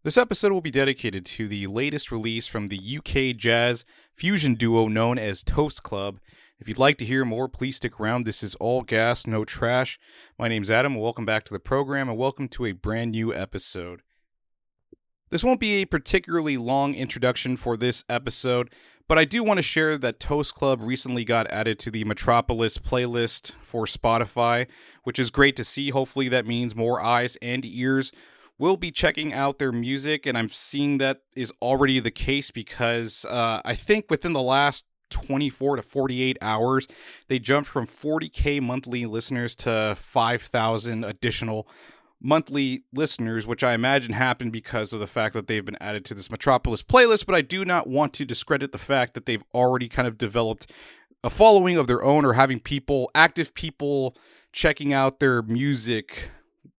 This episode will be dedicated to the latest release from the UK jazz fusion duo known as Toast Club. If you'd like to hear more, please stick around. This is all gas, no trash. My name's Adam. Welcome back to the program and welcome to a brand new episode. This won't be a particularly long introduction for this episode, but I do want to share that Toast Club recently got added to the Metropolis playlist for Spotify, which is great to see. Hopefully that means more eyes and ears will be checking out their music, and I'm seeing that is already the case because I think within the last 24 to 48 hours, they jumped from 40K monthly listeners to 5,000 additional monthly listeners, which I imagine happened because of the fact that they've been added to this Metropolis playlist, but I do not want to discredit the fact that they've already kind of developed a following of their own or having active people checking out their music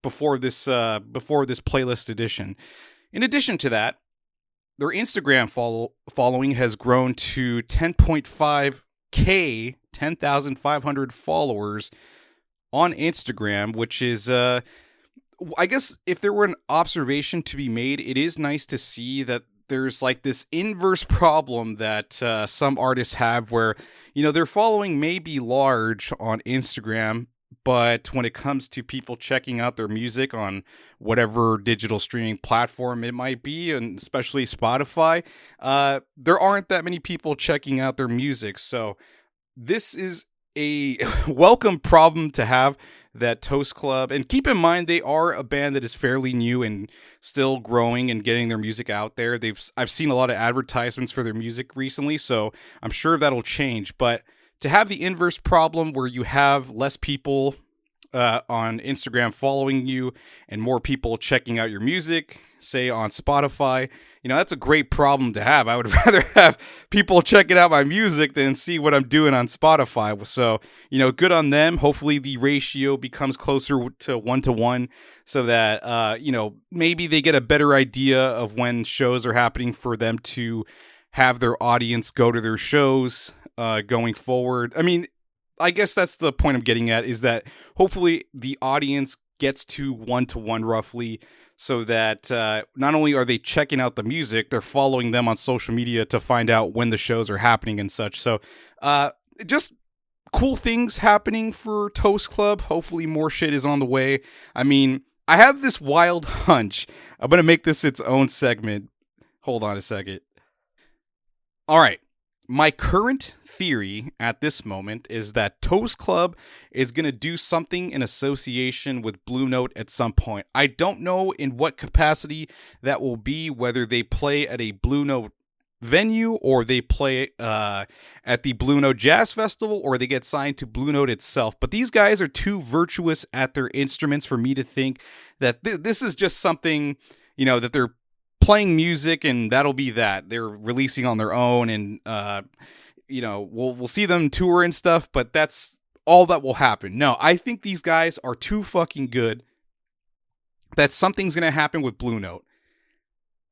before this playlist edition. In addition to that, their Instagram following has grown to 10.5K, 10,500 followers on Instagram, which is, I guess if there were an observation to be made, it is nice to see that there's like this inverse problem that some artists have where, their following may be large on Instagram, but when it comes to people checking out their music on whatever digital streaming platform it might be, and especially Spotify, there aren't that many people checking out their music. So this is a welcome problem to have, that Toast Club. And keep in mind, they are a band that is fairly new and still growing and getting their music out there. I've seen a lot of advertisements for their music recently, so I'm sure that'll change. But to have the inverse problem where you have less people on Instagram following you and more people checking out your music, say on Spotify, that's a great problem to have. I would rather have people checking out my music than see what I'm doing on Spotify. So, good on them. Hopefully the ratio becomes closer to 1-to-1 so that, maybe they get a better idea of when shows are happening for them to have their audience go to their shows going forward. I mean, I guess that's the point I'm getting at, is that hopefully the audience gets to 1-to-1 roughly, so that not only are they checking out the music, they're following them on social media to find out when the shows are happening and such. So just cool things happening for Toast Club. Hopefully more shit is on the way. I mean, I have this wild hunch. I'm going to make this its own segment. Hold on a second. All right. My current theory at this moment is that Toast Club is going to do something in association with Blue Note at some point. I don't know in what capacity that will be, whether they play at a Blue Note venue or they play at the Blue Note Jazz Festival or they get signed to Blue Note itself. But these guys are too virtuous at their instruments for me to think that this is just something, that they're playing music and that'll be that. They're releasing on their own and we'll see them tour and stuff, but that's all that will happen. No, I think these guys are too fucking good that something's going to happen with Blue Note.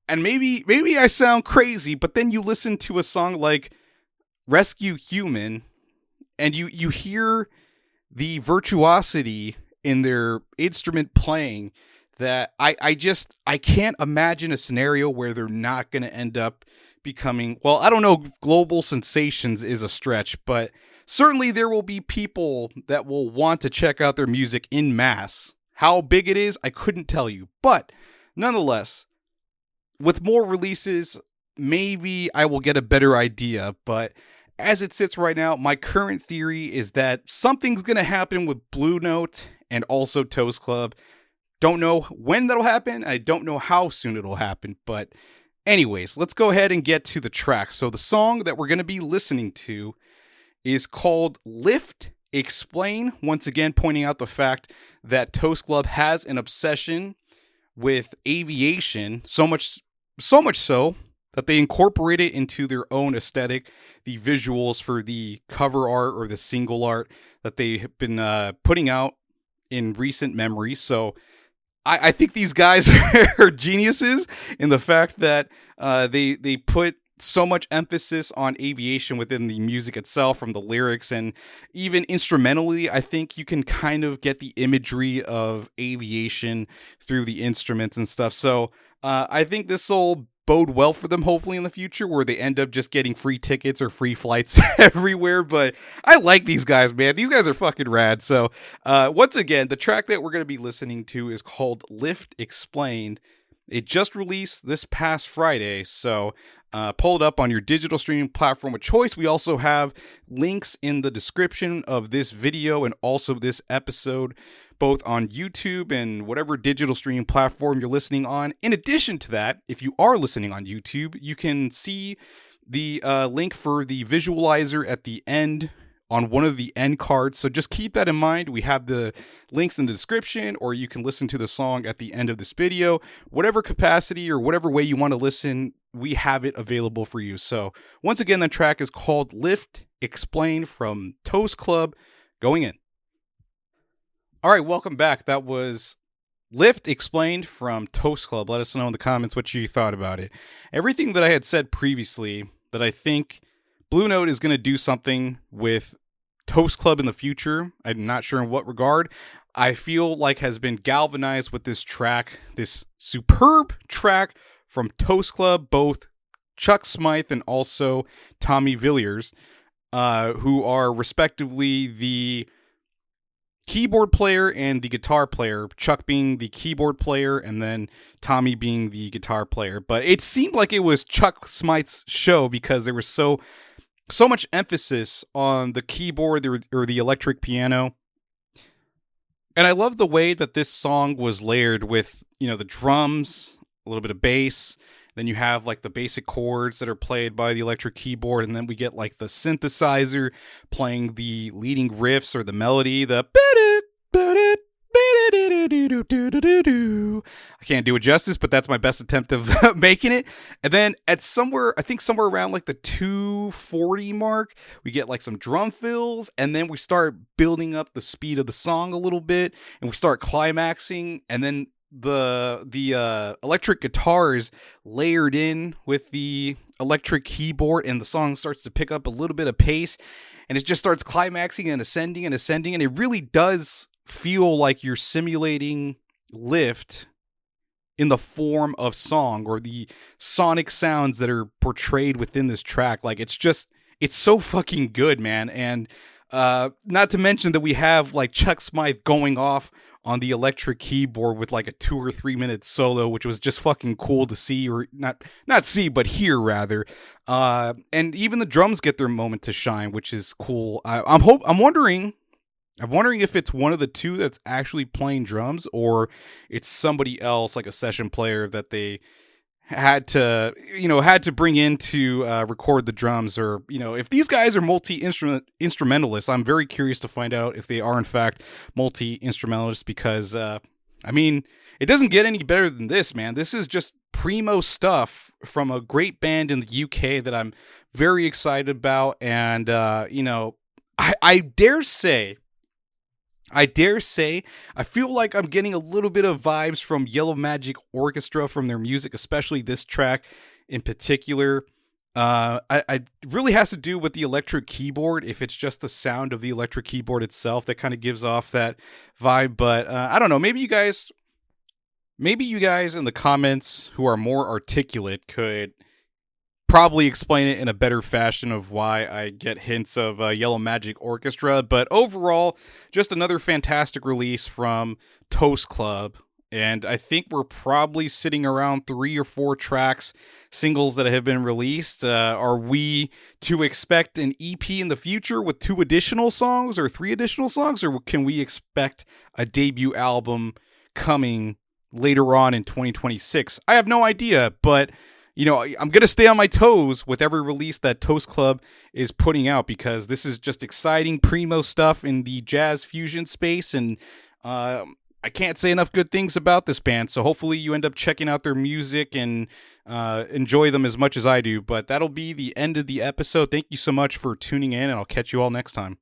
And maybe I sound crazy, but then you listen to a song like Rescue Human and you hear the virtuosity in their instrument playing that I can't imagine a scenario where they're not going to end up becoming, well, I don't know, global sensations is a stretch, but certainly there will be people that will want to check out their music in mass. How big it is, I couldn't tell you. But nonetheless, with more releases, maybe I will get a better idea. But as it sits right now, my current theory is that something's going to happen with Blue Note and also Toast Club. Don't know when that'll happen. I don't know how soon it'll happen. But anyways, let's go ahead and get to the track. So the song that we're going to be listening to is called Lift, Explain. Once again, pointing out the fact that Toast Club has an obsession with aviation, so much so that they incorporate it into their own aesthetic, the visuals for the cover art or the single art that they have been putting out in recent memory. So I think these guys are geniuses in the fact that they put so much emphasis on aviation within the music itself, from the lyrics and even instrumentally. I think you can kind of get the imagery of aviation through the instruments and stuff. So I think this will bode well for them, hopefully, in the future, where they end up just getting free tickets or free flights everywhere. But I like these guys, man. These guys are fucking rad. So, once again, the track that we're going to be listening to is called Lift Explained. It just released this past Friday, so pull it up on your digital streaming platform of choice. We also have links in the description of this video and also this episode, both on YouTube and whatever digital streaming platform you're listening on. In addition to that, if you are listening on YouTube, you can see the link for the visualizer at the end on one of the end cards. So just keep that in mind. We have the links in the description, or you can listen to the song at the end of this video. Whatever capacity or whatever way you want to listen, we have it available for you. So once again, the track is called Lift Explained from Toast Club. Going in. All right, welcome back. That was Lift Explained from Toast Club. Let us know in the comments what you thought about it. Everything that I had said previously, that I think Blue Note is going to do something with Toast Club in the future. I'm not sure in what regard. I feel like has been galvanized with this track, this superb track from Toast Club, both Chuck Smythe and also Tommy Villiers, who are respectively the keyboard player and the guitar player, Chuck being the keyboard player and then Tommy being the guitar player. But it seemed like it was Chuck Smythe's show because there was so much emphasis on the keyboard or the electric piano. And I love the way that this song was layered with, the drums, a little bit of bass. Then you have like the basic chords that are played by the electric keyboard. And then we get like the synthesizer playing the leading riffs or the melody, the I can't do it justice, but that's my best attempt of making it. And then at somewhere around like the 240 mark, we get like some drum fills, and then we start building up the speed of the song a little bit, and we start climaxing, and then the electric guitars layered in with the electric keyboard, and the song starts to pick up a little bit of pace, and it just starts climaxing and ascending, and it really does feel like you're simulating lift in the form of song, or the sonic sounds that are portrayed within this track. Like, it's so fucking good, man. And not to mention that we have like Chuck Smythe going off on the electric keyboard with like a 2 or 3 minute solo, which was just fucking cool to see, or not see, but hear rather. And even the drums get their moment to shine, which is cool. I'm wondering if it's one of the two that's actually playing drums, or it's somebody else, like a session player that they had to bring in to record the drums, or if these guys are multi-instrumentalists. I'm very curious to find out if they are in fact multi-instrumentalists, because it doesn't get any better than this, man. This is just primo stuff from a great band in the UK that I'm very excited about. And I dare say, I feel like I'm getting a little bit of vibes from Yellow Magic Orchestra from their music, especially this track in particular. It really has to do with the electric keyboard. If it's just the sound of the electric keyboard itself that kind of gives off that vibe. But I don't know. Maybe you guys in the comments who are more articulate could probably explain it in a better fashion of why I get hints of Yellow Magic Orchestra. But overall, just another fantastic release from Toast Club. And I think we're probably sitting around 3 or 4 singles that have been released. Are we to expect an EP in the future with 2 additional songs or 3 additional songs? Or can we expect a debut album coming later on in 2026? I have no idea, but I'm going to stay on my toes with every release that Toast Club is putting out, because this is just exciting, primo stuff in the jazz fusion space. And I can't say enough good things about this band. So hopefully you end up checking out their music and enjoy them as much as I do. But that'll be the end of the episode. Thank you so much for tuning in, and I'll catch you all next time.